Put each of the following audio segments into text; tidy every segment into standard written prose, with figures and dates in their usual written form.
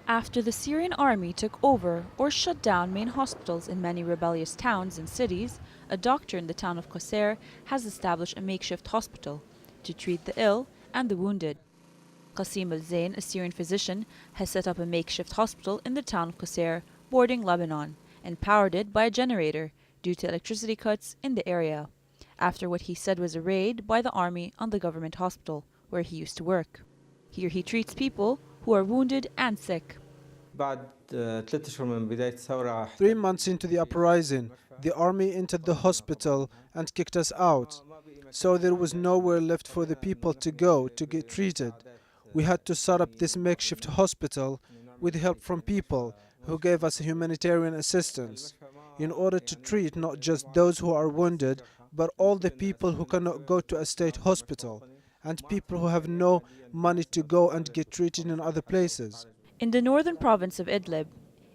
After the Syrian army took over or shut down main hospitals in many rebellious towns and cities, a doctor in the town of Qusair has established a makeshift hospital to treat the ill and the wounded. Qassem al-Zain, a Syrian physician, has set up a makeshift hospital in the town of Qusair, bordering Lebanon, and powered it by a generator due to electricity cuts in the area, after what he said was a raid by the army on the government hospital where he used to work. Here he treats people who are wounded and sick. 3 months into the uprising, the army entered the hospital and kicked us out. So there was nowhere left for the people to go to get treated. We had to set up this makeshift hospital with help from people who gave us humanitarian assistance in order to treat not just those who are wounded, but all the people who cannot go to a state hospital and people who have no money to go and get treated in other places. In the northern province of Idlib,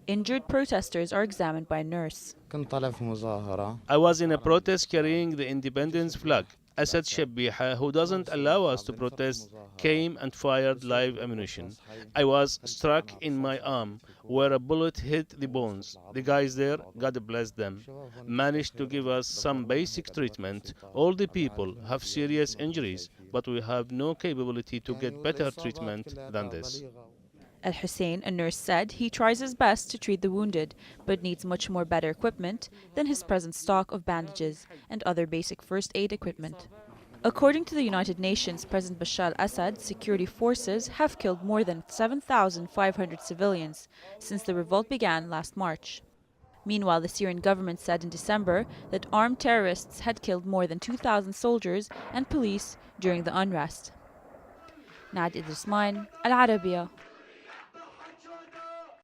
injured protesters are examined by a nurse. I was in a protest carrying the independence flag. Assad Shabiha, who doesn't allow us to protest, came and fired live ammunition. I was struck in my arm where a bullet hit the bones. The guys there, God bless them, managed to give us some basic treatment. All the people have serious injuries, but we have no capability to get better treatment than this. Al-Hussein, a nurse, said he tries his best to treat the wounded, but needs much more better equipment than his present stock of bandages and other basic first aid equipment. According to the United Nations, President Bashar al-Assad, security forces have killed more than 7,500 civilians since the revolt began last March. Meanwhile, the Syrian government said in December that armed terrorists had killed more than 2,000 soldiers and police during the unrest. Idlib, al-Arabiya.